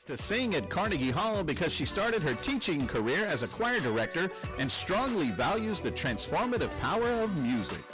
To sing at Carnegie Hall because she started her teaching career as a choir director and strongly values the transformative power of music.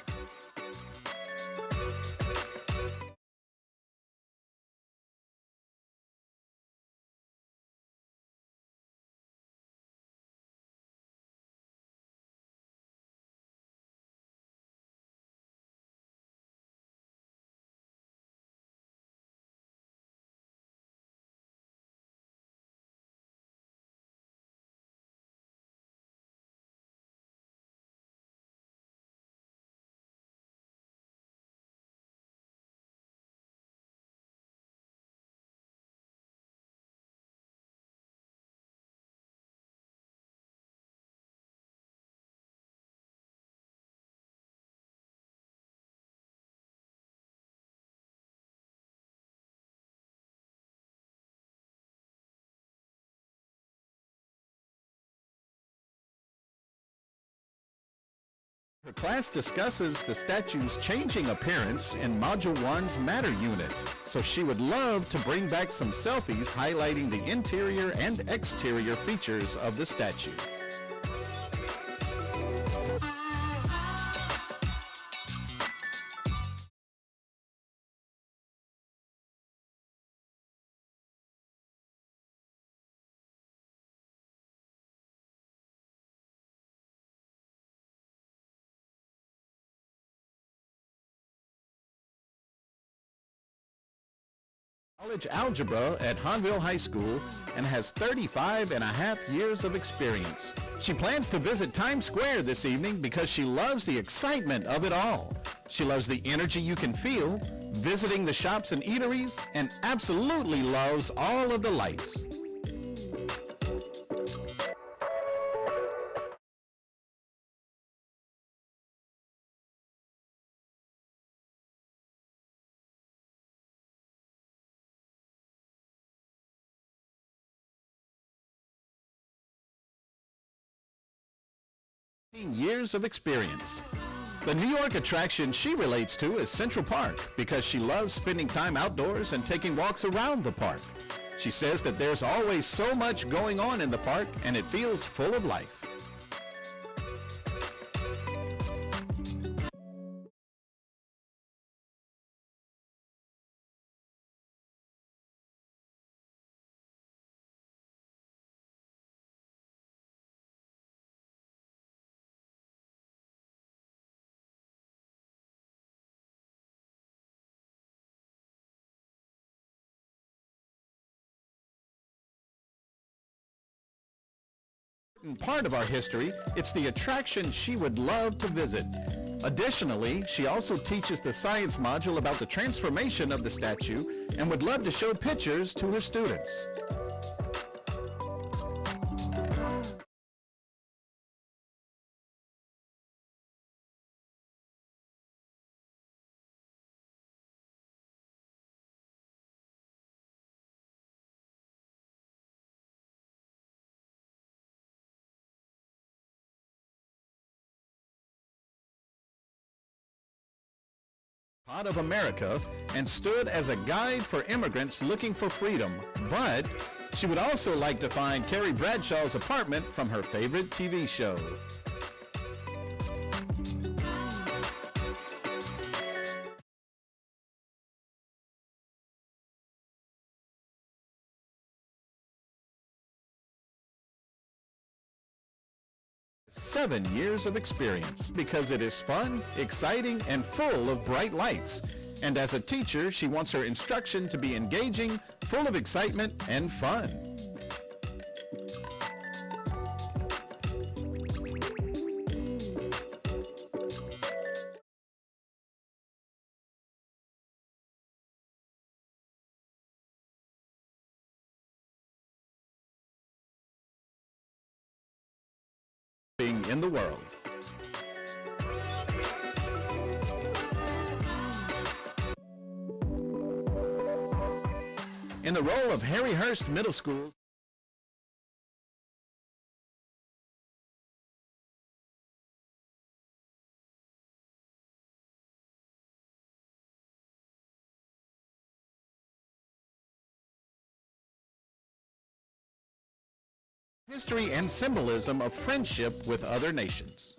Her class discusses the statue's changing appearance in Module 1's Matter unit, so she would love to bring back some selfies highlighting the interior and exterior features of the statue. College algebra at Hahnville High School and has 35 and a half years of experience. She plans to visit Times Square this evening because she loves the excitement of it all. She loves the energy you can feel, visiting the shops and eateries, and absolutely loves all of the lights. Years of experience. The New York attraction she relates to is Central Park because she loves spending time outdoors and taking walks around the park. She says that there's always so much going on in the park and it feels full of life. Part of our history, it's the attraction she would love to visit. Additionally, she also teaches the science module about the transformation of the statue and would love to show pictures to her students. Part of America and stood as a guide for immigrants looking for freedom, but she would also like to find Carrie Bradshaw's apartment from her favorite TV show. Seven years of experience because it is fun, exciting, and full of bright lights. And as a teacher, she wants her instruction to be engaging, full of excitement, and fun. In the world. In the role of Harry Hurst Middle School, History and symbolism of friendship with other nations.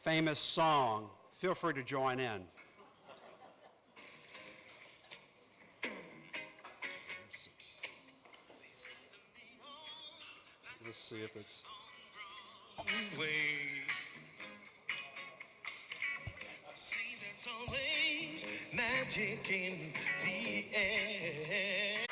Famous song. Feel free to join in. Let's see if it's... See, there's always magic in the air.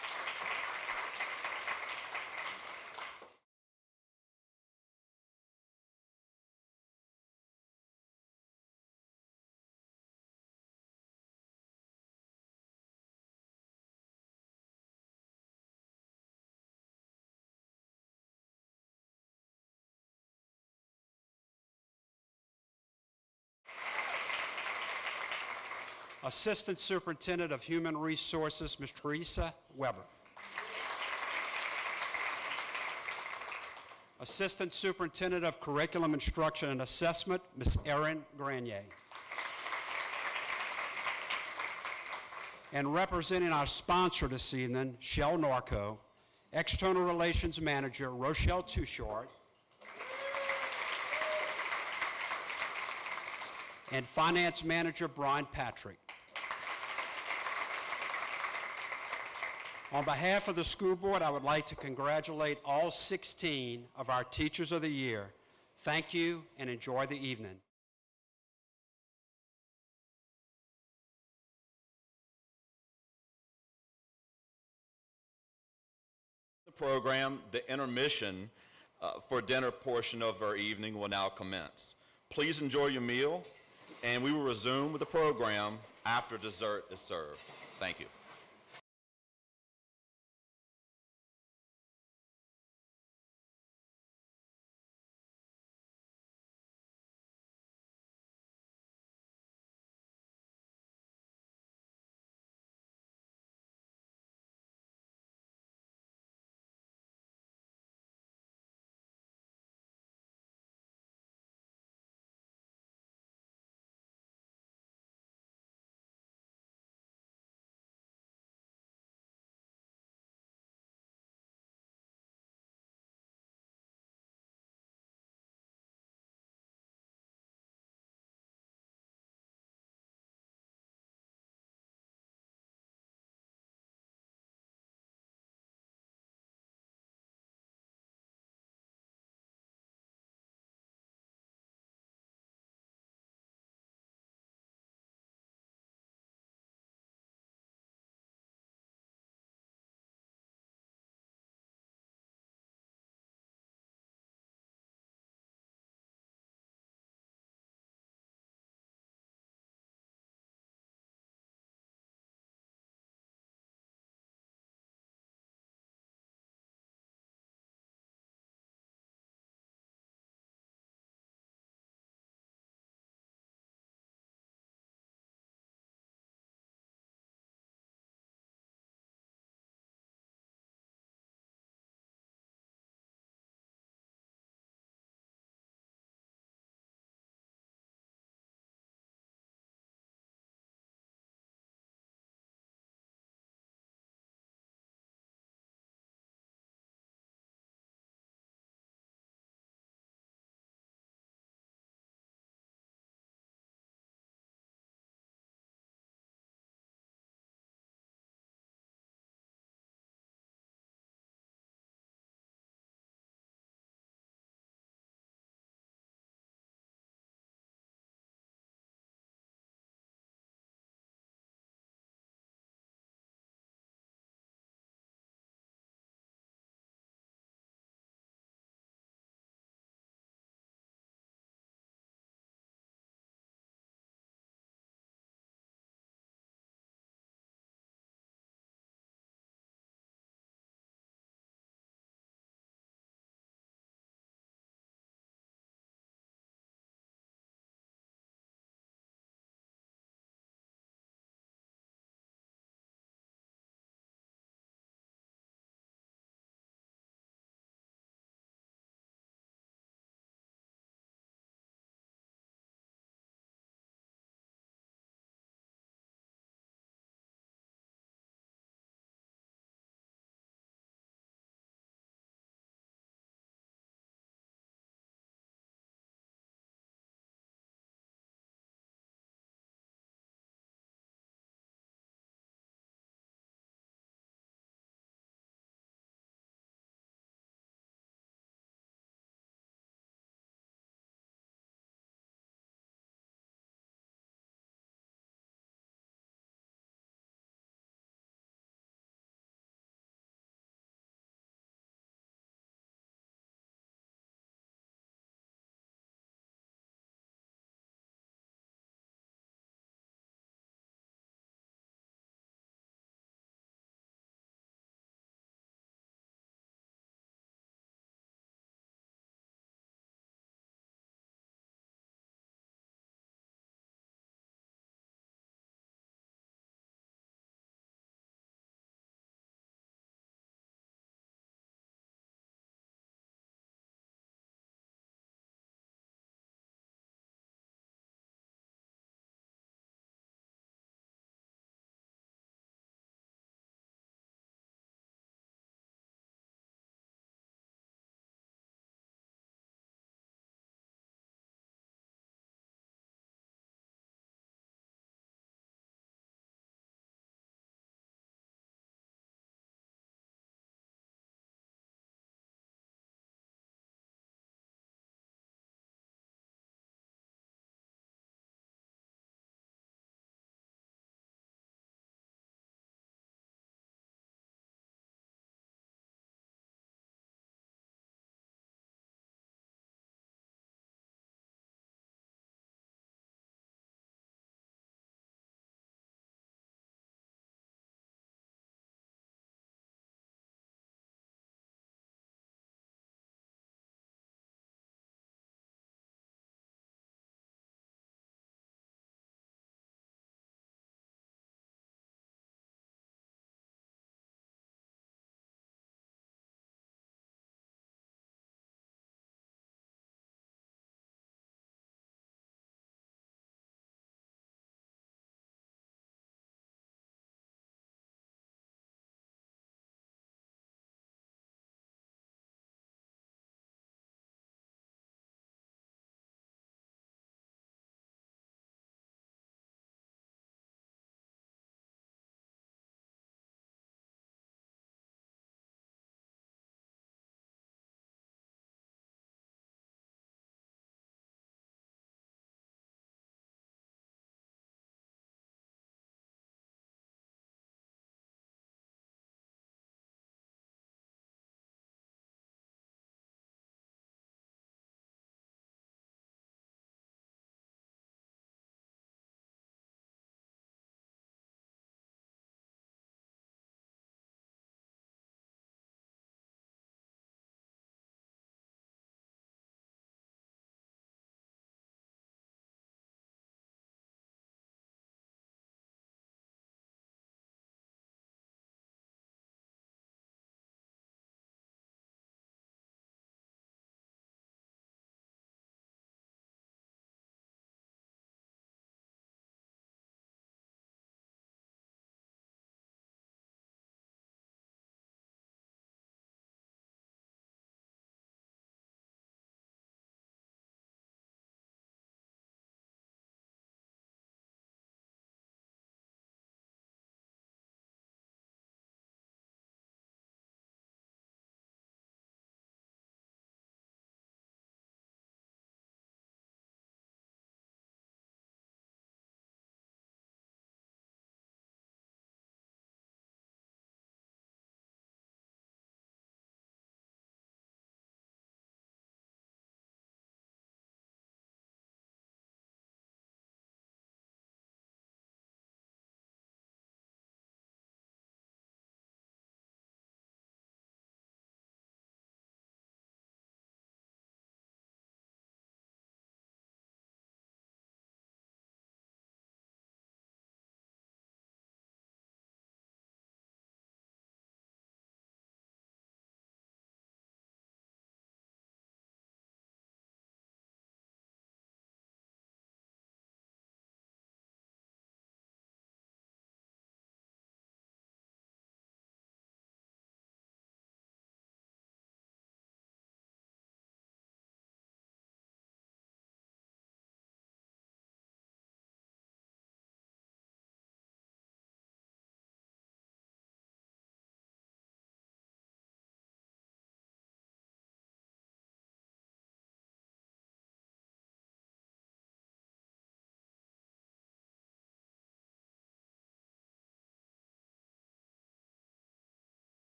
Assistant Superintendent of Human Resources, Ms. Teresa Weber. Assistant Superintendent of Curriculum Instruction and Assessment, Ms. Erin Granier. And representing our sponsor this evening, Shell Norco, External Relations Manager, Rochelle Touchard, and Finance Manager, Brian Patrick. On behalf of the school board, I would like to congratulate all 16 of our Teachers of the Year. Thank you and enjoy the evening. The program, the intermission for dinner portion of our evening will now commence. Please enjoy your meal, and we will resume with the program after dessert is served. Thank you.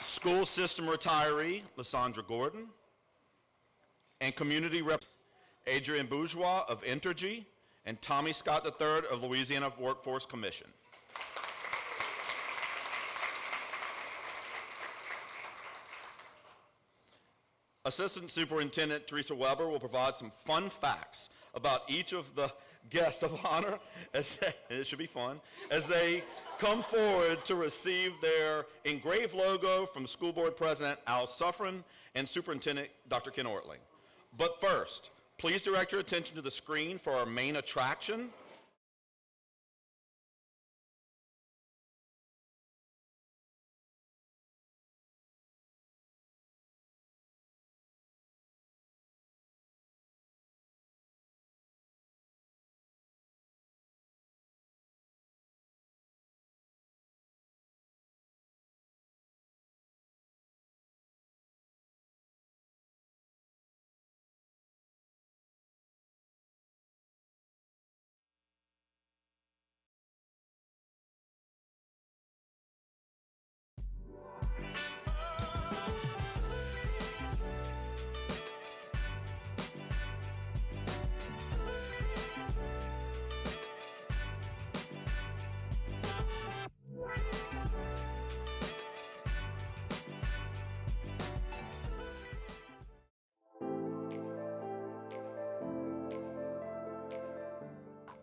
school system retiree, Lysandra Gordon, and community rep, Adrian Bourgeois of Entergy, and Tommy Scott III of Louisiana Workforce Commission. Assistant Superintendent Teresa Weber will provide some fun facts about each of the guests of honor, and it should be fun, as they come forward to receive their engraved logo from School Board President Al Suffren and Superintendent Dr. Ken Ortling. But first, please direct your attention to the screen for our main attraction.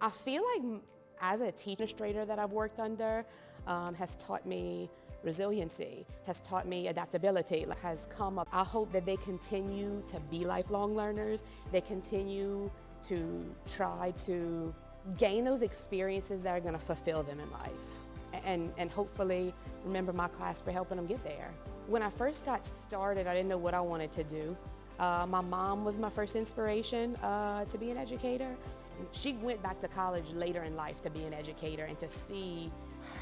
I feel like as a teacher administrator that I've worked under has taught me resiliency, has taught me adaptability, has come up. I hope that they continue to be lifelong learners. They continue to try to gain those experiences that are going to fulfill them in life. And hopefully remember my class for helping them get there. When I first got started, I didn't know what I wanted to do. My mom was my first inspiration to be an educator. She went back to college later in life to be an educator, and to see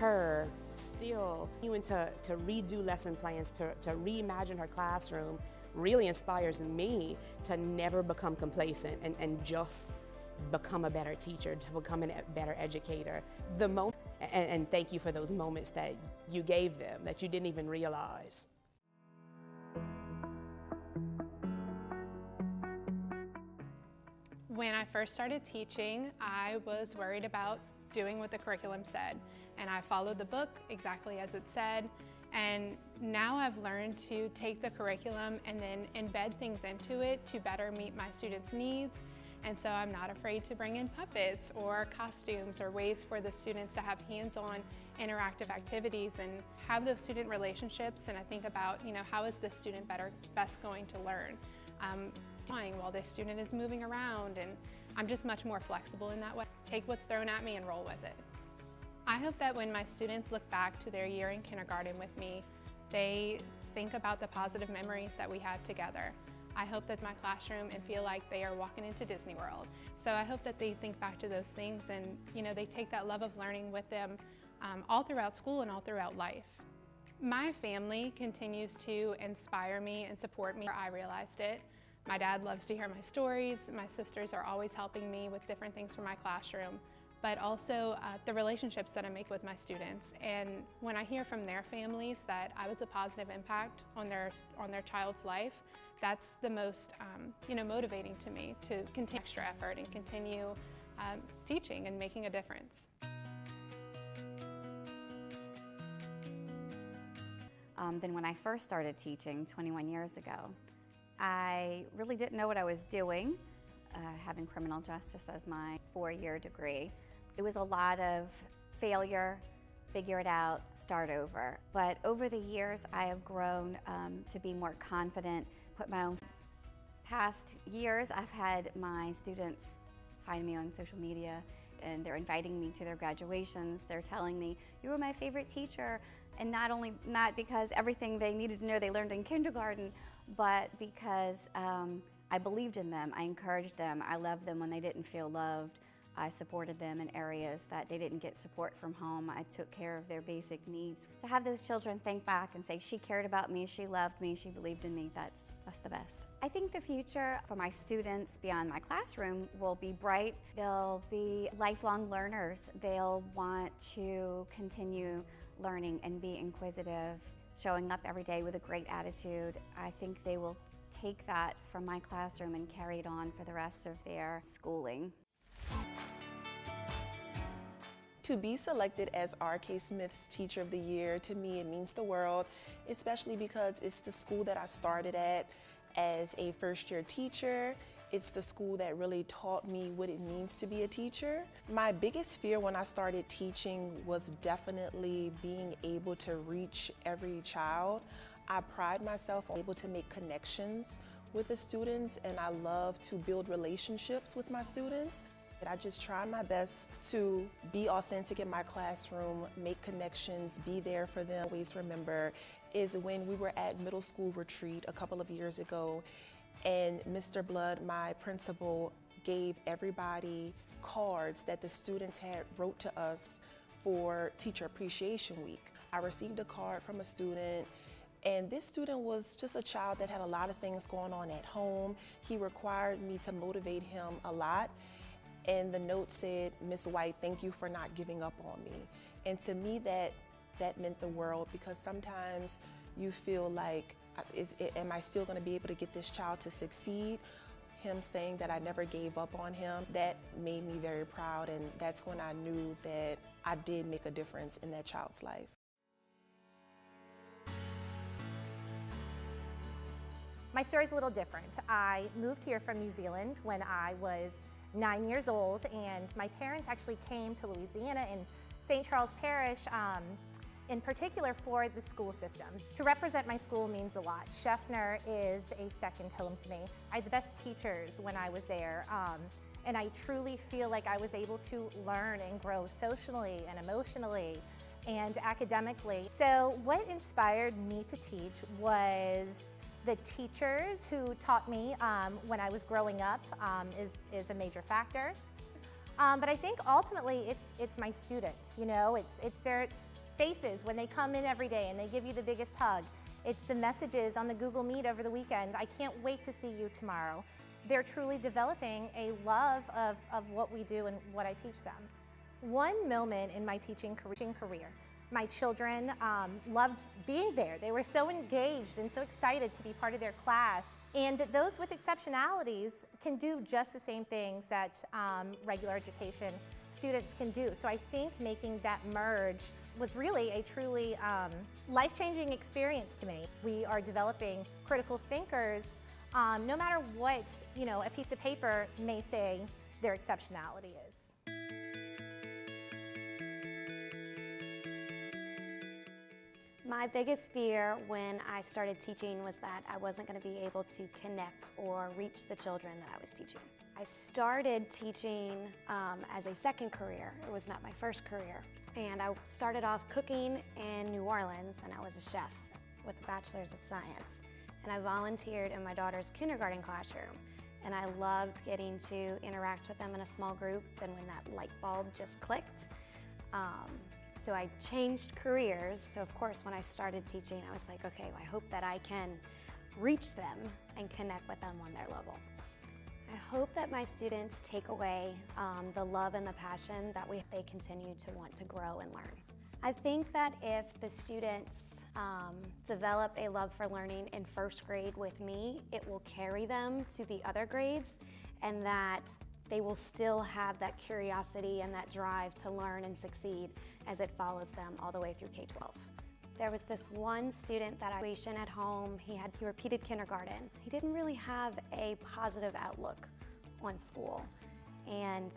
her still continuing to redo lesson plans, to reimagine her classroom really inspires me to never become complacent and just become a better teacher, to become a better educator. And thank you for those moments that you gave them that you didn't even realize. When I first started teaching, I was worried about doing what the curriculum said, and I followed the book exactly as it said. And now I've learned to take the curriculum and then embed things into it to better meet my students' needs. And so I'm not afraid to bring in puppets or costumes or ways for the students to have hands-on interactive activities and have those student relationships. And I think about, how is the student best going to learn? While this student is moving around, and I'm just much more flexible in that way. Take what's thrown at me and roll with it. I hope that when my students look back to their year in kindergarten with me, they think about the positive memories that we had together. I hope that my classroom and feel like they are walking into Disney World. So I hope that they think back to those things and they take that love of learning with them all throughout school and all throughout life. My family continues to inspire me and support me. I realized it. My dad loves to hear my stories. My sisters are always helping me with different things for my classroom, but also the relationships that I make with my students. And when I hear from their families that I was a positive impact on their child's life, that's the most motivating to me to continue extra effort and continue teaching and making a difference. Than when I first started teaching 21 years ago. I really didn't know what I was doing, having criminal justice as my 4-year degree. It was a lot of failure, figure it out, start over. But over the years, I have grown to be more confident, put my own. Past years, I've had my students find me on social media, and they're inviting me to their graduations. They're telling me, "You were my favorite teacher," and not because everything they needed to know they learned in kindergarten, but because I believed in them, I encouraged them, I loved them when they didn't feel loved. I supported them in areas that they didn't get support from home. I took care of their basic needs. To have those children think back and say, she cared about me, she loved me, she believed in me, that's the best. I think the future for my students beyond my classroom will be bright. They'll be lifelong learners. They'll want to continue learning and be inquisitive, showing up every day with a great attitude. I think they will take that from my classroom and carry it on for the rest of their schooling. To be selected as R.K. Smith's Teacher of the Year, to me, it means the world, especially because it's the school that I started at as a first-year teacher. It's the school that really taught me what it means to be a teacher. My biggest fear when I started teaching was definitely being able to reach every child. I pride myself on being able to make connections with the students, and I love to build relationships with my students. I just try my best to be authentic in my classroom, make connections, be there for them. Always remember is when we were at middle school retreat a couple of years ago, and Mr. Blood, my principal, gave everybody cards that the students had wrote to us for Teacher Appreciation Week. I received a card from a student, and this student was just a child that had a lot of things going on at home. He required me to motivate him a lot. And the note said, "Miss White, thank you for not giving up on me." And to me, that meant the world, because sometimes you feel like, am I still going to be able to get this child to succeed? Him saying that I never gave up on him, that made me very proud, and that's when I knew that I did make a difference in that child's life. My story's a little different. I moved here from New Zealand when I was 9 years old, and my parents actually came to Louisiana in St. Charles Parish, in particular for the school system. To represent my school means a lot. Scheffner is a second home to me. I had the best teachers when I was there, and I truly feel like I was able to learn and grow socially and emotionally and academically. So what inspired me to teach was the teachers who taught me when I was growing up is a major factor. But I think ultimately it's my students, you know, it's their faces when they come in every day and they give you the biggest hug. It's the messages on the Google Meet over the weekend. I can't wait to see you tomorrow. They're truly developing a love of what we do and what I teach them. One moment in my teaching career, my children loved being there. They were so engaged and so excited to be part of their class. And those with exceptionalities can do just the same things that regular education students can do. So I think making that merge was really a truly life-changing experience to me. We are developing critical thinkers, no matter what, you know, a piece of paper may say their exceptionality is. My biggest fear when I started teaching was that I wasn't going to be able to connect or reach the children that I was teaching. I started teaching as a second career. It was not my first career. And I started off cooking in New Orleans, and I was a chef with a bachelor's of science. And I volunteered in my daughter's kindergarten classroom. And I loved getting to interact with them in a small group, and when that light bulb just clicked. So I changed careers. So of course, when I started teaching, I was like, okay, well, I hope that I can reach them and connect with them on their level. I hope that my students take away the love and the passion that they continue to want to grow and learn. I think that if the students develop a love for learning in first grade with me, it will carry them to the other grades, and that they will still have that curiosity and that drive to learn and succeed as it follows them all the way through K-12. There was this one student that I was at home. He repeated kindergarten. He didn't really have a positive outlook on school, and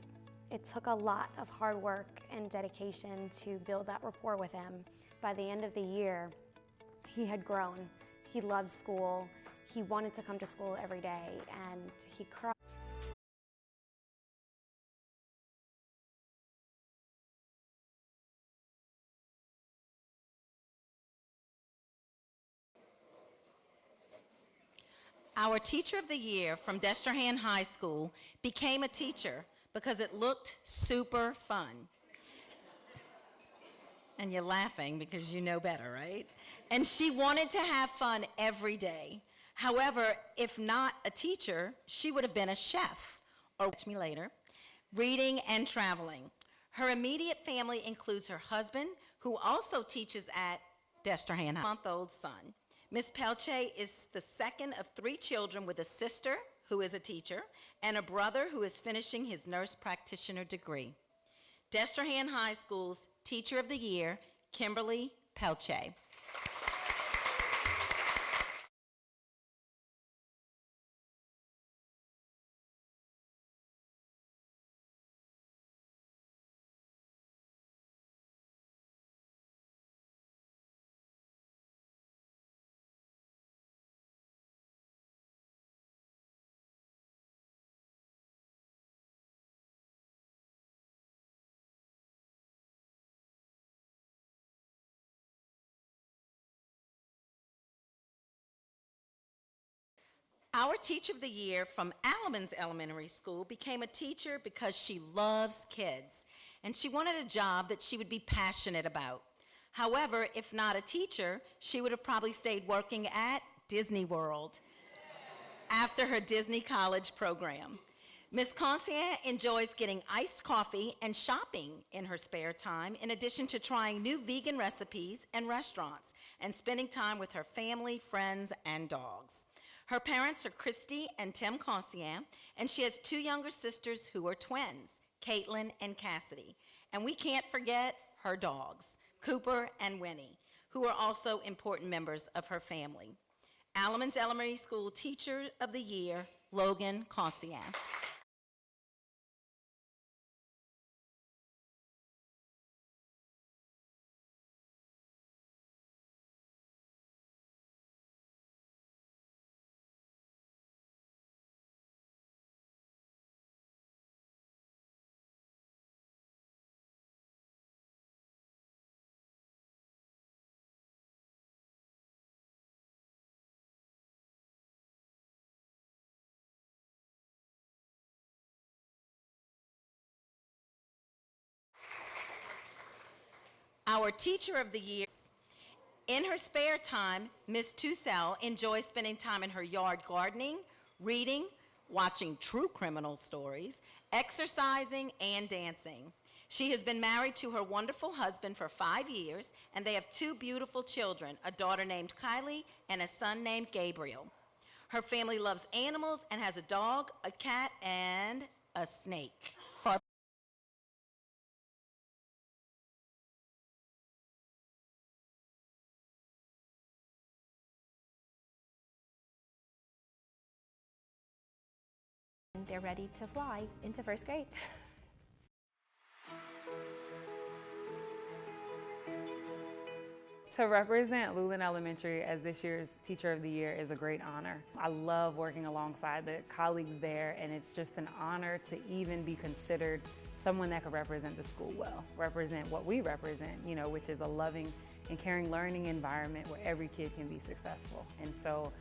it took a lot of hard work and dedication to build that rapport with him. By the end of the year, he had grown. He loved school. He wanted to come to school every day, and he cried. Our Teacher of the Year from Destrehan High School became a teacher because it looked super fun. And you're laughing because you know better, right? And she wanted to have fun every day. However, if not a teacher, she would have been a chef, or watch me later, reading and traveling. Her immediate family includes her husband, who also teaches at Destrehan, month-old son. Ms. Pelche is the second of 3 children with a sister who is a teacher and a brother who is finishing his nurse practitioner degree. Destrehan High School's Teacher of the Year, Kimberly Pelche. Our Teacher of the Year from Alamance Elementary School became a teacher because she loves kids, and she wanted a job that she would be passionate about. However, if not a teacher, she would have probably stayed working at Disney World after her Disney College program. Ms. Concierge enjoys getting iced coffee and shopping in her spare time, in addition to trying new vegan recipes and restaurants, and spending time with her family, friends, and dogs. Her parents are Christy and Tim Concierge, and she has 2 younger sisters who are twins, Caitlin and Cassidy. And we can't forget her dogs, Cooper and Winnie, who are also important members of her family. Alamance Elementary School Teacher of the Year, Logan Concierge. Our Teacher of the Year. In her spare time, Ms. Tussell enjoys spending time in her yard gardening, reading, watching true criminal stories, exercising, and dancing. She has been married to her wonderful husband for 5 years, and they have 2 beautiful children, a daughter named Kylie and a son named Gabriel. Her family loves animals and has a dog, a cat, and a snake. They're ready to fly into 1st grade. To represent Luling Elementary as this year's Teacher of the Year is a great honor. I love working alongside the colleagues there, and it's just an honor to even be considered someone that could represent the school well, represent what we represent, you know, which is a loving and caring learning environment where every kid can be successful. And so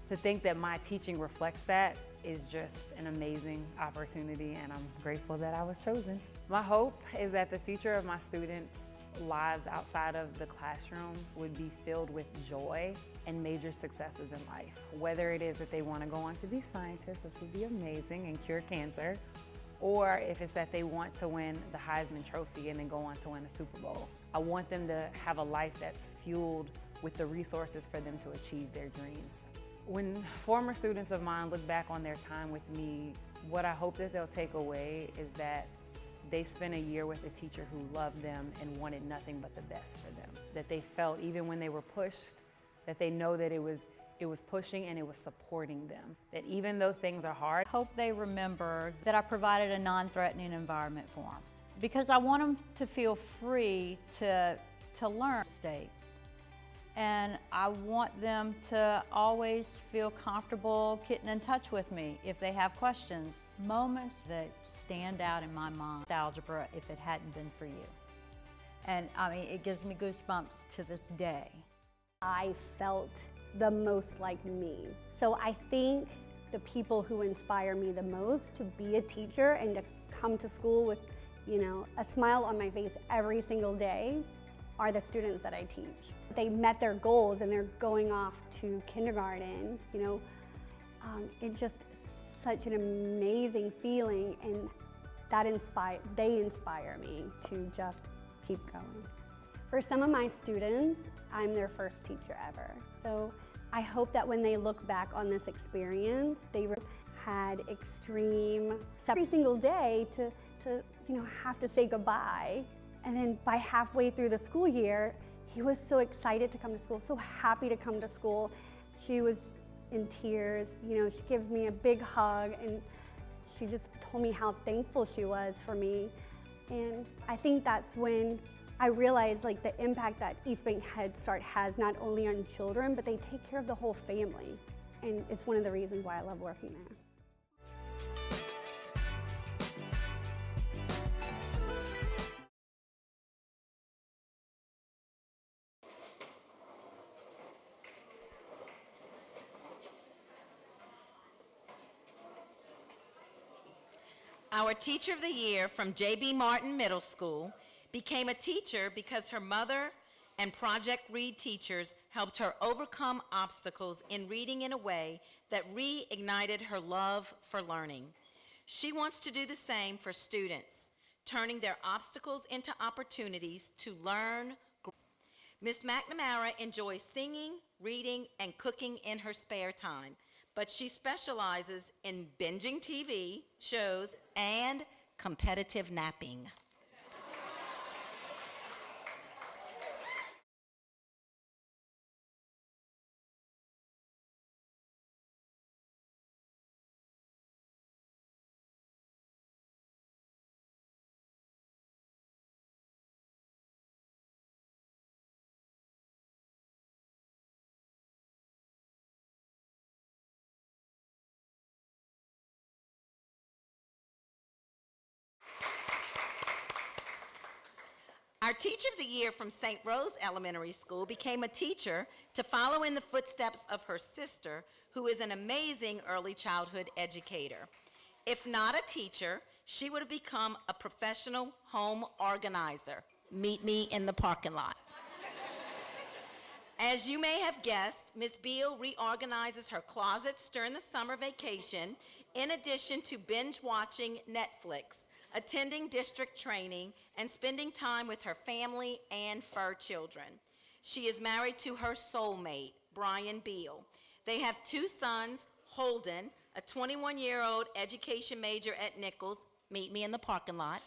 to think that my teaching reflects that is just an amazing opportunity, and I'm grateful that I was chosen. My hope is that the future of my students' lives outside of the classroom would be filled with joy and major successes in life. Whether it is that they want to go on to be scientists, which would be amazing, and cure cancer, or if it's that they want to win the Heisman Trophy and then go on to win a Super Bowl. I want them to have a life that's fueled with the resources for them to achieve their dreams. When former students of mine look back on their time with me, what I hope that they'll take away is that they spent a year with a teacher who loved them and wanted nothing but the best for them. That they felt, even when they were pushed, that they know that it was pushing and it was supporting them. That even though things are hard, I hope they remember that I provided a non-threatening environment for them, because I want them to feel free to learn mistakes. And I want them to always feel comfortable getting in touch with me if they have questions. Moments that stand out in my mind, algebra, if it hadn't been for you. And I mean, it gives me goosebumps to this day. I felt the most like me. So I think the people who inspire me the most to be a teacher and to come to school with, you know, a smile on my face every single day are the students that I teach. They met their goals and they're going off to kindergarten, you know. It's just such an amazing feeling, and they inspire me to just keep going. For some of my students, I'm their first teacher ever. So I hope that when they look back on this experience, they had extreme every single day to have to say goodbye. And then by halfway through the school year, he was so excited to come to school, so happy to come to school. She was in tears, she gave me a big hug, and she just told me how thankful she was for me. And I think that's when I realized the impact that East Bank Head Start has not only on children, but they take care of the whole family. And it's one of the reasons why I love working there. Our Teacher of the Year from J.B. Martin Middle School became a teacher because her mother and Project Read teachers helped her overcome obstacles in reading in a way that reignited her love for learning. She wants to do the same for students, turning their obstacles into opportunities to learn. Miss McNamara enjoys singing, reading, and cooking in her spare time, but she specializes in binging TV shows and competitive napping. Our Teacher of the Year from St. Rose Elementary School became a teacher to follow in the footsteps of her sister, who is an amazing early childhood educator. If not a teacher, she would have become a professional home organizer. Meet me in the parking lot. As you may have guessed, Ms. Beal reorganizes her closets during the summer vacation, in addition to binge watching Netflix, attending district training, and spending time with her family and fur children. She is married to her soulmate, Brian Beal. They have 2 sons, Holden, a 21-year-old education major at Nichols, meet me in the parking lot,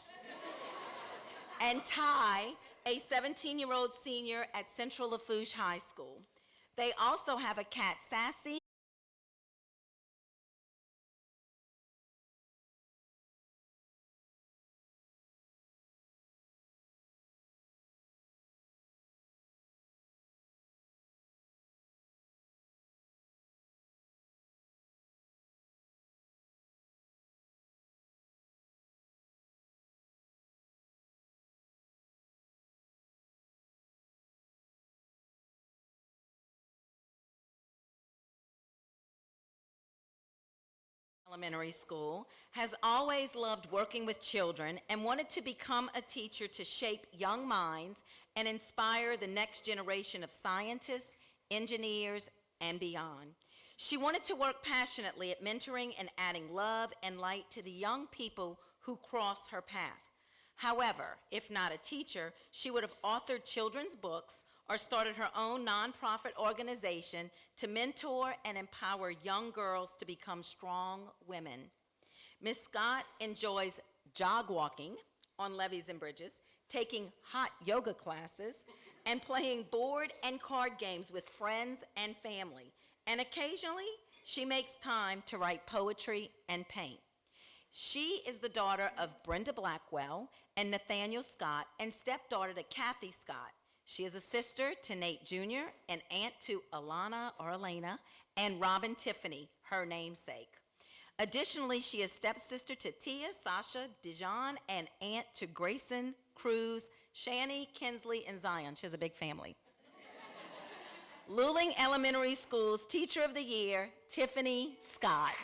and Ty, a 17-year-old senior at Central Lafourche High School. They also have a cat, Sassy, Elementary School, has always loved working with children and wanted to become a teacher to shape young minds and inspire the next generation of scientists, engineers, and beyond. She wanted to work passionately at mentoring and adding love and light to the young people who cross her path. However, if not a teacher, she would have authored children's books or started her own nonprofit organization to mentor and empower young girls to become strong women. Ms. Scott enjoys jog walking on levees and bridges, taking hot yoga classes, and playing board and card games with friends and family. And occasionally, she makes time to write poetry and paint. She is the daughter of Brenda Blackwell and Nathaniel Scott, and stepdaughter to Kathy Scott. She is a sister to Nate Jr., an aunt to Alana or Elena, and Robin Tiffany, her namesake. Additionally, she is stepsister to Tia, Sasha, Dijon, and aunt to Grayson, Cruz, Shani, Kinsley, and Zion. She has a big family. Luling Elementary School's Teacher of the Year, Tiffany Scott.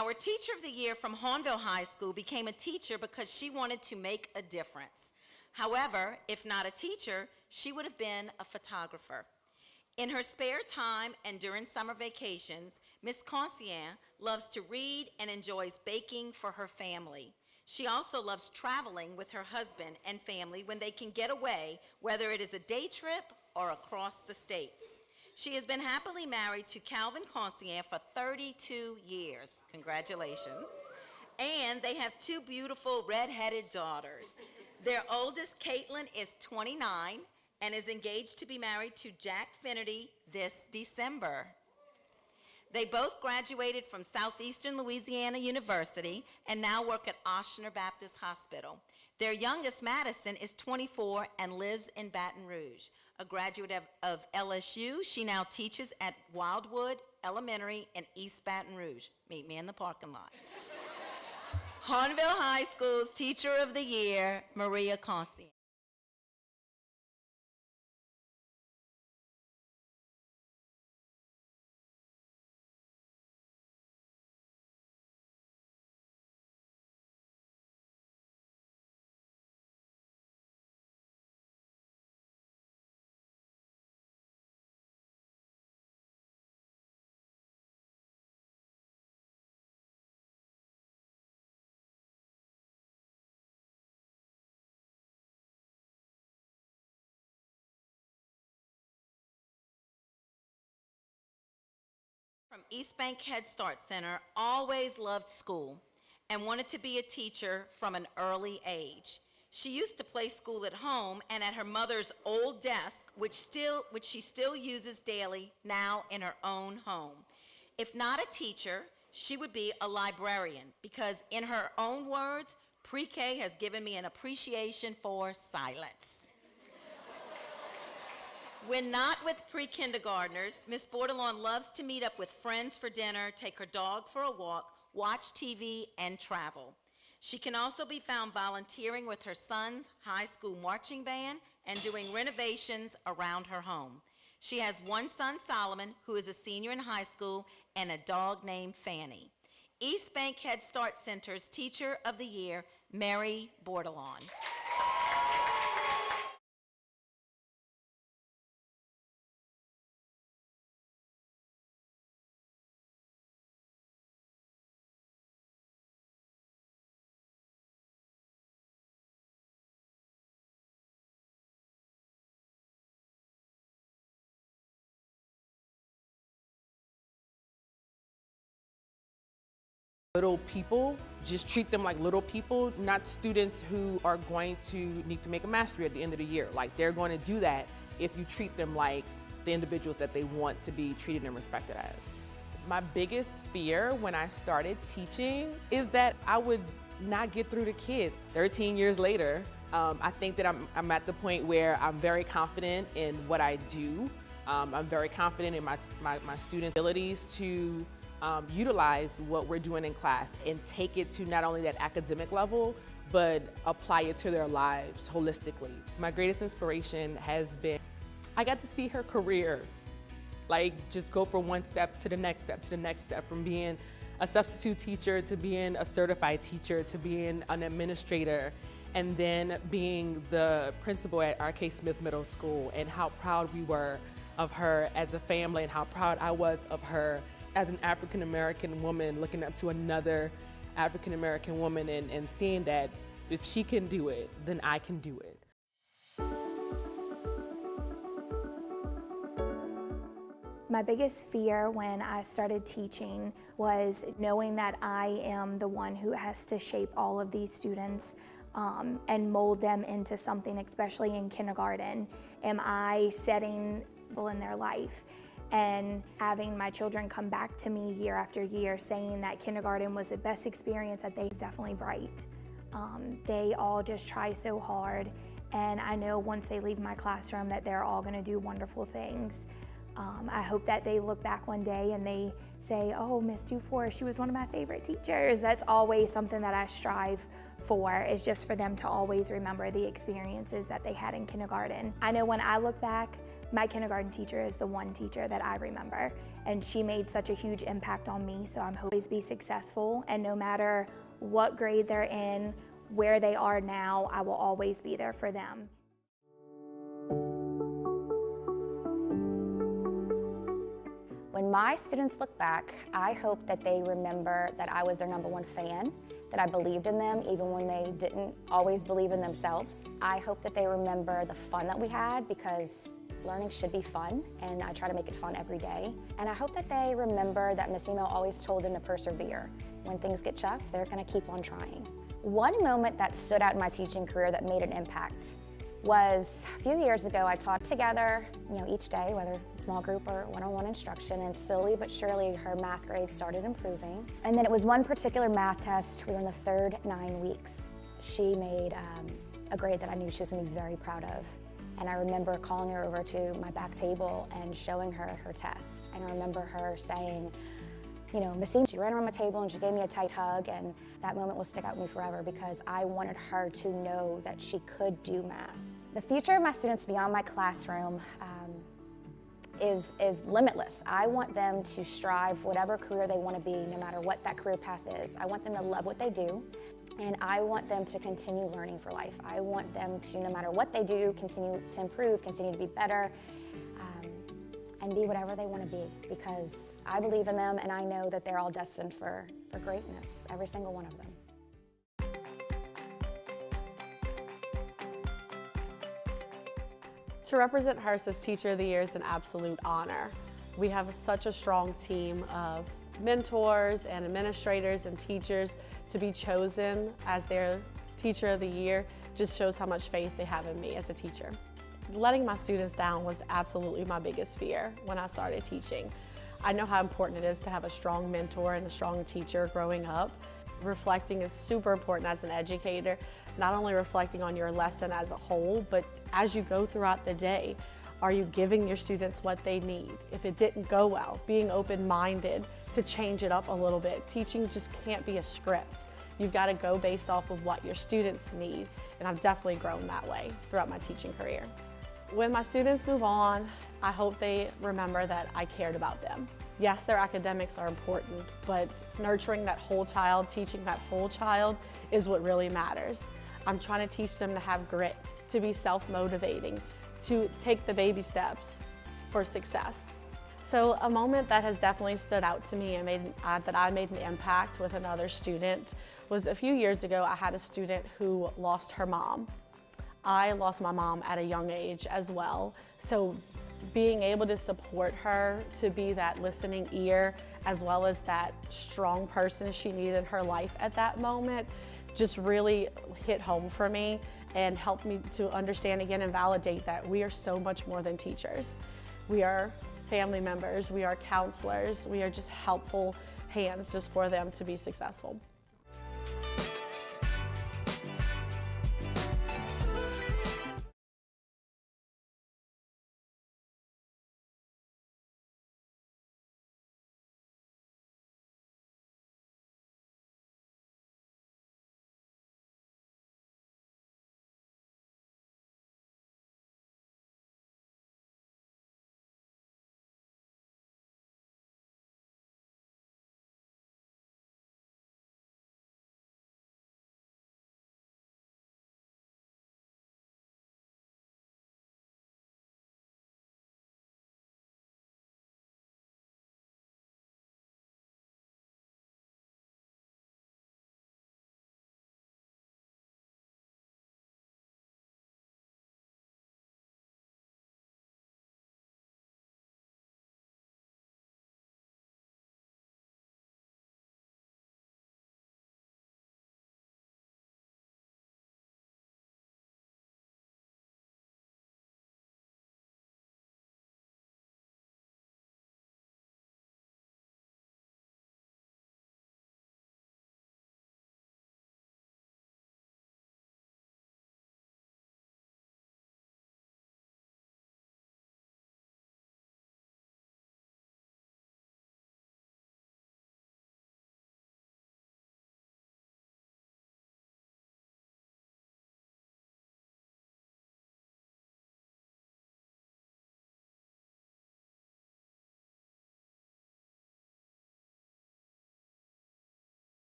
Our Teacher of the Year from Hahnville High School became a teacher because she wanted to make a difference. However, if not a teacher, she would have been a photographer. In her spare time and during summer vacations, Miss Concien loves to read and enjoys baking for her family. She also loves traveling with her husband and family when they can get away, whether it is a day trip or across the states. She has been happily married to Calvin Concien for 32 years. Congratulations. And they have two beautiful red-headed daughters. Their oldest, Caitlin, is 29 and is engaged to be married to Jack Finnerty this December. They both graduated from Southeastern Louisiana University and now work at Ochsner Baptist Hospital. Their youngest, Madison, is 24 and lives in Baton Rouge. A graduate of LSU, she now teaches at Wildwood Elementary in East Baton Rouge. Meet me in the parking lot. Hahnville High School's Teacher of the Year, Maria Concien. From East Bank Head Start Center, always loved school and wanted to be a teacher from an early age. She used to play school at home and at her mother's old desk, which she still uses daily now in her own home. If not a teacher, she would be a librarian because, in her own words, pre-K has given me an appreciation for silence. When not with pre-kindergartners, Miss Bordelon loves to meet up with friends for dinner, take her dog for a walk, watch TV, and travel. She can also be found volunteering with her son's high school marching band and doing renovations around her home. She has one son, Solomon, who is a senior in high school, and a dog named Fanny. East Bank Head Start Center's Teacher of the Year, Mary Bordelon. Little people, just treat them like little people, not students who are going to need to make a mastery at the end of the year. Like, they're going to do that if you treat them like the individuals that they want to be treated and respected as. My biggest fear when I started teaching is that I would not get through to kids. 13 years later, I think that I'm at the point where I'm very confident in what I do. I'm very confident in my students' abilities to utilize what we're doing in class and take it to not only that academic level, but apply it to their lives holistically. My greatest inspiration has been, I got to see her career, like, just go from one step to the next step to the next step, from being a substitute teacher to being a certified teacher to being an administrator, and then being the principal at R.K. Smith Middle School, and how proud we were of her as a family and how proud I was of her as an African-American woman looking up to another African-American woman and seeing that if she can do it, then I can do it. My biggest fear when I started teaching was knowing that I am the one who has to shape all of these students and mold them into something, especially in kindergarten. Am I setting in their life? And having my children come back to me year after year saying that kindergarten was the best experience that is definitely bright. They all just try so hard, and I know once they leave my classroom that they're all gonna do wonderful things. I hope that they look back one day and they say, oh, Miss Dufour, she was one of my favorite teachers. That's always something that I strive for, is just for them to always remember the experiences that they had in kindergarten. I know when I look back, My kindergarten teacher is the one teacher that I remember, and she made such a huge impact on me, so I'm hoping to be successful, and no matter what grade they're in, where they are now, I will always be there for them. When my students look back, I hope that they remember that I was their #1 fan, that I believed in them even when they didn't always believe in themselves. I hope that they remember the fun that we had, because learning should be fun, and I try to make it fun every day. And I hope that they remember that Miss Emo always told them to persevere. When things get tough, they're gonna keep on trying. One moment that stood out in my teaching career that made an impact was a few years ago. I taught together, each day, whether small group or one-on-one instruction, and slowly but surely her math grade started improving. And then it was one particular math test. We were in the third 9 weeks. She made a grade that I knew she was gonna be very proud of. And I remember calling her over to my back table and showing her her test. And I remember her saying, Miss Emo, she ran around my table and she gave me a tight hug, and that moment will stick out with me forever because I wanted her to know that she could do math. The future of my students beyond my classroom is limitless. I want them to strive whatever career they want to be, no matter what that career path is. I want them to love what they do, and I want them to continue learning for life. I want them to, no matter what they do, continue to improve, continue to be better, and be whatever they want to be, because I believe in them, and I know that they're all destined for greatness, every single one of them. To represent Hearst as Teacher of the Year is an absolute honor. We have such a strong team of mentors and administrators and teachers. To be chosen as their Teacher of the Year just shows how much faith they have in me as a teacher. Letting my students down was absolutely my biggest fear when I started teaching. I know how important it is to have a strong mentor and a strong teacher growing up. Reflecting is super important as an educator, not only reflecting on your lesson as a whole, but as you go throughout the day, are you giving your students what they need? If it didn't go well, being open-minded to change it up a little bit. Teaching just can't be a script. You've got to go based off of what your students need, and I've definitely grown that way throughout my teaching career. When my students move on, I hope they remember that I cared about them. Yes, their academics are important, but nurturing that whole child, teaching that whole child is what really matters. I'm trying to teach them to have grit, to be self-motivating, to take the baby steps for success. So a moment that has definitely stood out to me and that I made an impact with another student was a few years ago. I had a student who lost her mom. I lost my mom at a young age as well. So being able to support her, to be that listening ear, as well as that strong person she needed in her life at that moment, just really hit home for me and helped me to understand again and validate that we are so much more than teachers. We are family members, we are counselors, we are just helpful hands just for them to be successful.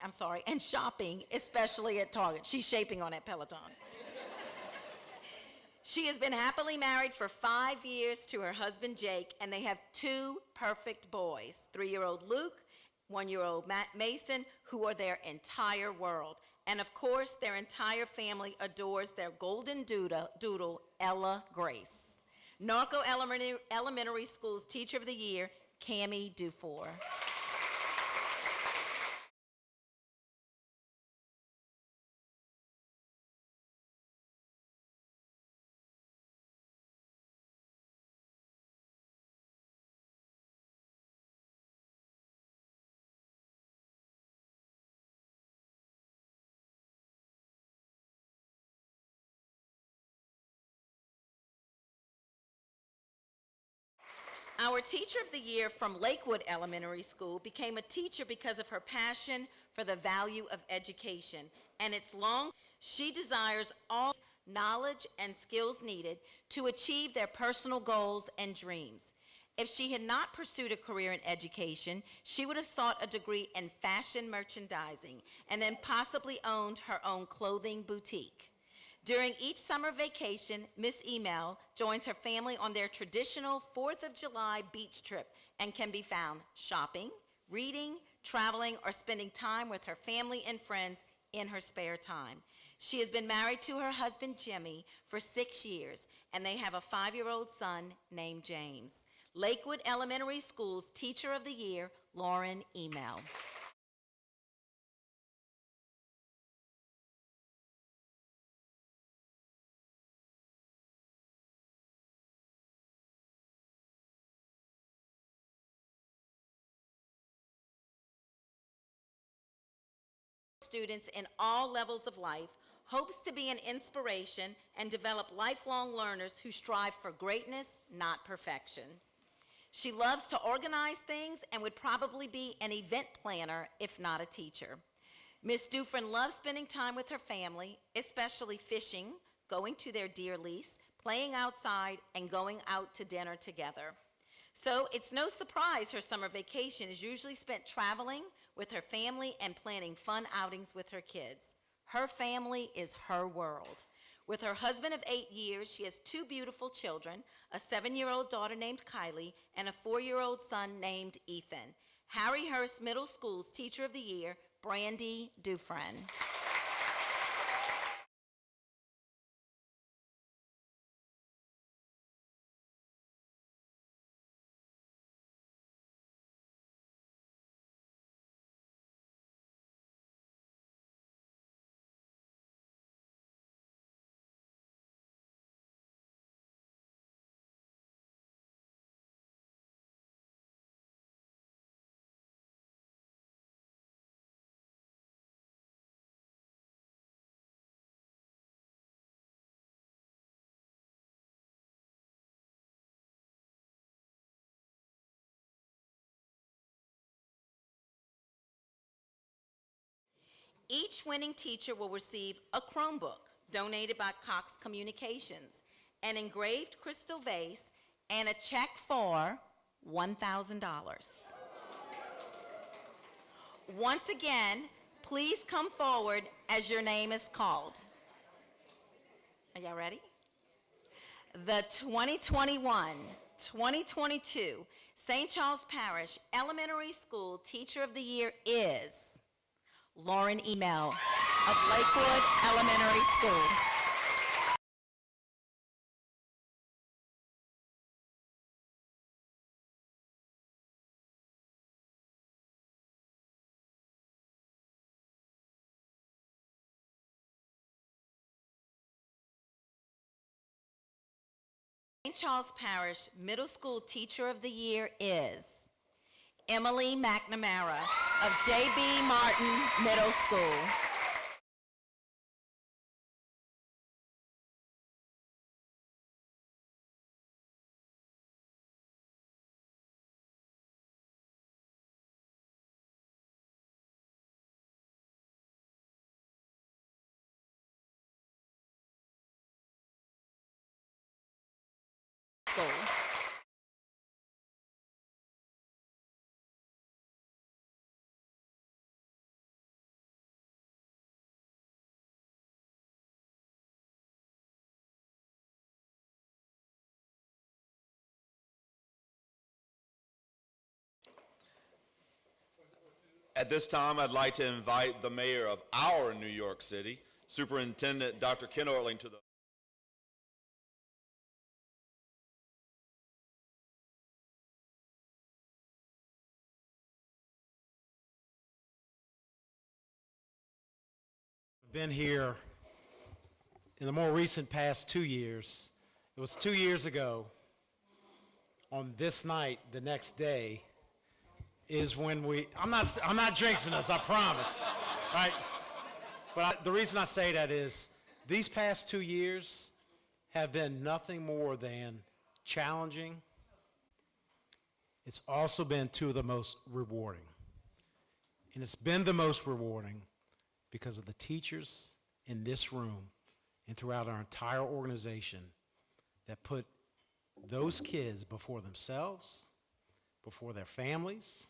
and shopping, especially at Target. She's shaping on that Peloton. She has been happily married for 5 years to her husband, Jake, and they have 2 perfect boys, 3-year-old Luke, 1-year-old Mason, who are their entire world. And of course, their entire family adores their golden doodle, Ella Grace. Narco Elementary School's Teacher of the Year, Cammie Dufour. Our Teacher of the Year from Lakewood Elementary School became a teacher because of her passion for the value of education and its long. She desires all knowledge and skills needed to achieve their personal goals and dreams. If she had not pursued a career in education, she would have sought a degree in fashion merchandising and then possibly owned her own clothing boutique. During each summer vacation, Miss Email joins her family on their traditional 4th of July beach trip and can be found shopping, reading, traveling, or spending time with her family and friends in her spare time. She has been married to her husband, Jimmy, for 6 years, and they have a 5-year-old son named James. Lakewood Elementary School's Teacher of the Year, Lauren Email. Students in all levels of life, hopes to be an inspiration and develop lifelong learners who strive for greatness, not perfection. She loves to organize things and would probably be an event planner if not a teacher. Miss Dufresne loves spending time with her family, especially fishing, going to their deer lease, playing outside, and going out to dinner together. So it's no surprise her summer vacation is usually spent traveling with her family and planning fun outings with her kids. Her family is her world. With her husband of 8 years, she has 2 beautiful children, a 7-year-old daughter named Kylie and a 4-year-old son named Ethan. Harryhurst Middle School's Teacher of the Year, Brandy Dufresne. Each winning teacher will receive a Chromebook donated by Cox Communications, an engraved crystal vase, and a check for $1,000. Once again, please come forward as your name is called. Are y'all ready? The 2021-2022 St. Charles Parish Elementary School Teacher of the Year is Lauren Email of Lakewood Elementary School. St. Charles Parish Middle School Teacher of the Year is Emily McNamara of J.B. Martin Middle School. School. At this time, I'd like to invite the mayor of our New York City, Superintendent Dr. Ken Ortling, to the been here in the more recent past 2 years. It was 2 years ago on this night, the next day, is when I'm not jinxing us, I promise, right? But the reason I say that is these past 2 years have been nothing more than challenging. It's also been two of the most rewarding. And it's been the most rewarding because of the teachers in this room and throughout our entire organization that put those kids before themselves, before their families,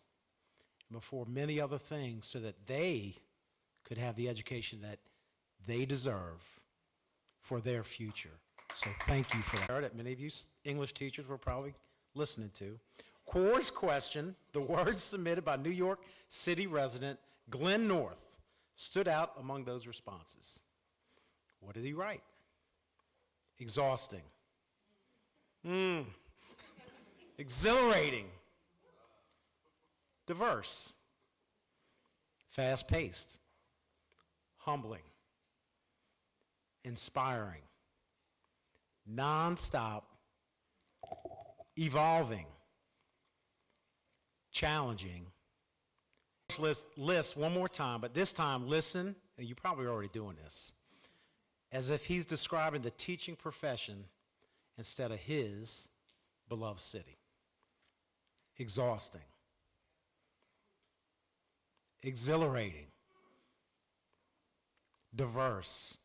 and before many other things so that they could have the education that they deserve for their future. So thank you for that. That many of you English teachers were probably listening to. Core's question, the words submitted by New York City resident Glenn North, stood out among those responses. What did he write? Exhausting. Exhilarating. Diverse. Fast-paced. Humbling. Inspiring. Non-stop. Evolving. Challenging. List one more time, but this time listen, and you're probably already doing this, as if he's describing the teaching profession instead of his beloved city. Exhausting. Exhilarating. Diverse.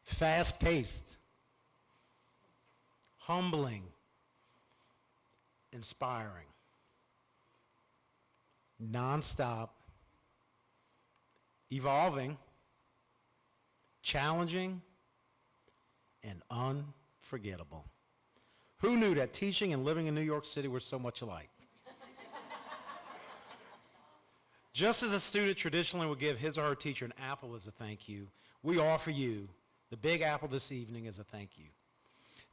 Fast-paced. Humbling. Inspiring. Non-stop, evolving, challenging, and unforgettable. Who knew that teaching and living in New York City were so much alike? Just as a student traditionally would give his or her teacher an apple as a thank you, we offer you the Big Apple this evening as a thank you.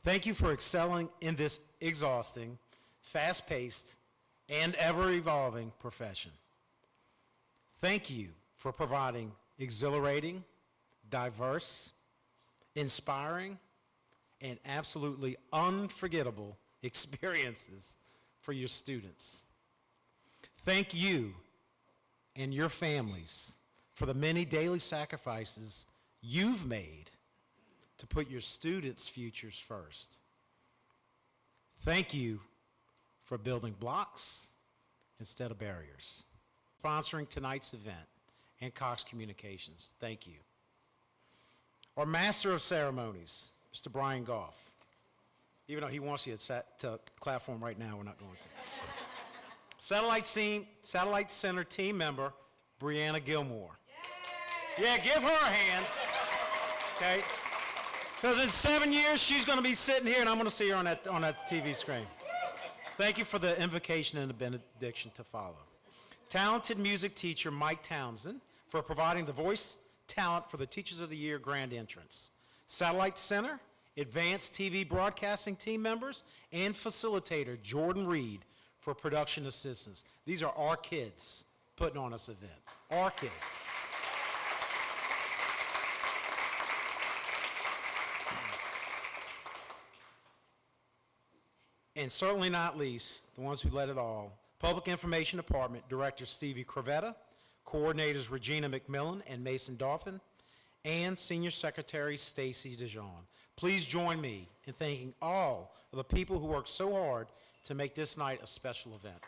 Thank you for excelling in this exhausting, fast-paced, and ever-evolving profession. Thank you for providing exhilarating, diverse, inspiring, and absolutely unforgettable experiences for your students. Thank you and your families for the many daily sacrifices you've made to put your students' futures first. Thank you for building blocks instead of barriers. Sponsoring tonight's event, and Cox Communications, thank you. Our Master of Ceremonies, Mr. Brian Goff. Even though he wants you to clap for him right now, we're not going to. Satellite Center team member, Brianna Gilmore. Yeah, give her a hand, okay? Because in 7 years, she's going to be sitting here, and I'm going to see her on that TV screen. Thank you for the invocation and the benediction to follow. Talented music teacher Mike Townsend for providing the voice talent for the Teachers of the Year grand entrance. Satellite Center, advanced TV broadcasting team members, and facilitator Jordan Reed for production assistance. These are our kids putting on this event. Our kids. And certainly not least, the ones who led it all, Public Information Department Director Stevie Crevetta, Coordinators Regina McMillan and Mason Dauphin, and Senior Secretary Stacy DeJean. Please join me in thanking all of the people who worked so hard to make this night a special event.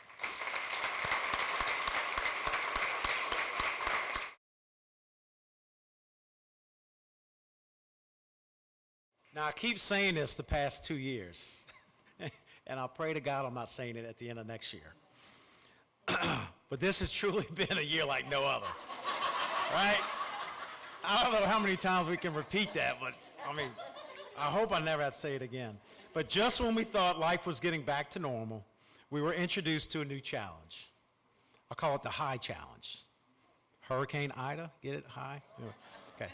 Now, I keep saying this the past 2 years, and I'll pray to God I'm not saying it at the end of next year. But this has truly been a year like no other, right? I don't know how many times we can repeat that, but I mean, I hope I never have to say it again. But just when we thought life was getting back to normal, we were introduced to a new challenge. I'll call it the high challenge. Hurricane Ida, get it, high? Okay.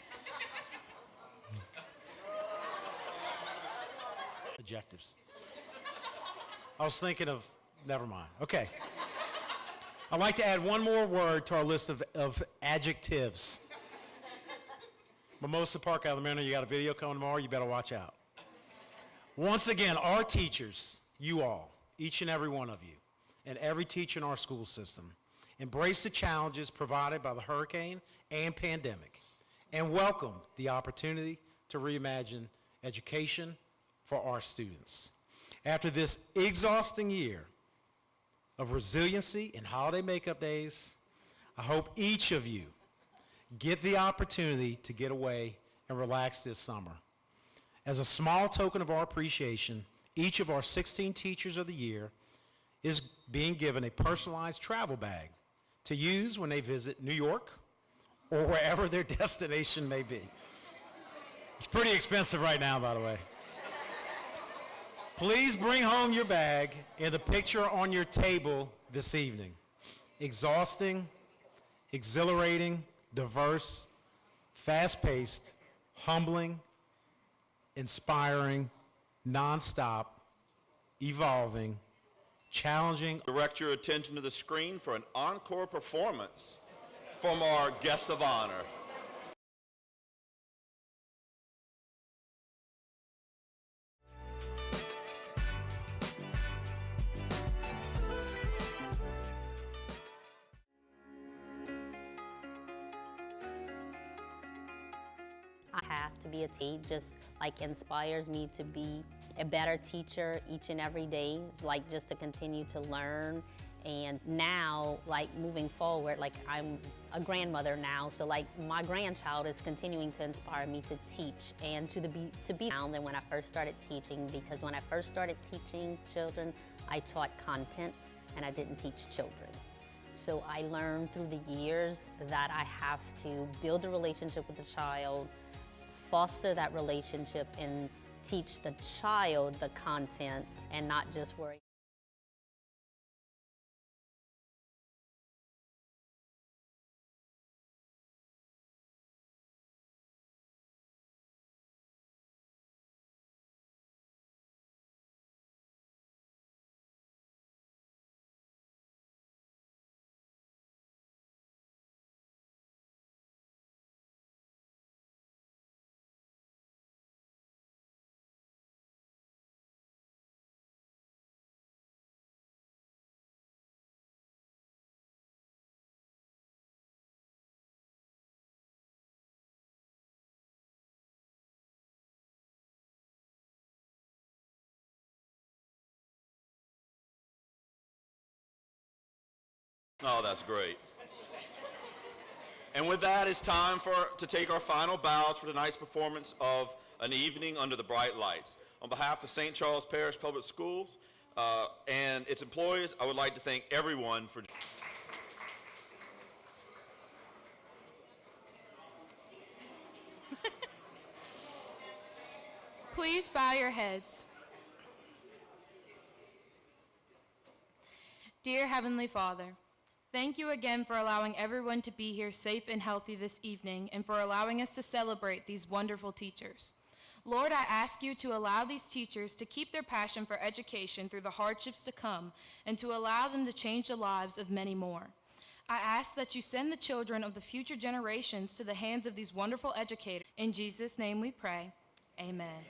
Adjectives. I was thinking of, never mind. Okay. I'd like to add one more word to our list of adjectives. Mimosa Park Elementary, you got a video coming tomorrow, you better watch out. Once again, our teachers, you all, each and every one of you, and every teacher in our school system, embrace the challenges provided by the hurricane and pandemic, and welcome the opportunity to reimagine education for our students. After this exhausting year of resiliency and holiday makeup days, I hope each of you get the opportunity to get away and relax this summer. As a small token of our appreciation, each of our 16 teachers of the year is being given a personalized travel bag to use when they visit New York or wherever their destination may be. It's pretty expensive right now, by the way. Please bring home your bag and the picture on your table this evening. Exhausting, exhilarating, diverse, fast-paced, humbling, inspiring, nonstop, evolving, challenging. Direct your attention to the screen for an encore performance from our guests of honor. I have to be a teacher, just like inspires me to be a better teacher each and every day, like just to continue to learn. And now, like moving forward, like I'm a grandmother now, so like my grandchild is continuing to inspire me to teach and to be now than when I first started teaching, because when I first started teaching children, I taught content and I didn't teach children. So I learned through the years that I have to build a relationship with the child, foster that relationship, and teach the child the content and not just worry. Oh, that's great. And with that, it's time to take our final bows for tonight's performance of An Evening Under the Bright Lights. On behalf of St. Charles Parish Public Schools and its employees, I would like to thank everyone for... Please bow your heads. Dear Heavenly Father, thank you again for allowing everyone to be here safe and healthy this evening and for allowing us to celebrate these wonderful teachers. Lord, I ask you to allow these teachers to keep their passion for education through the hardships to come and to allow them to change the lives of many more. I ask that you send the children of the future generations to the hands of these wonderful educators. In Jesus' name we pray. Amen.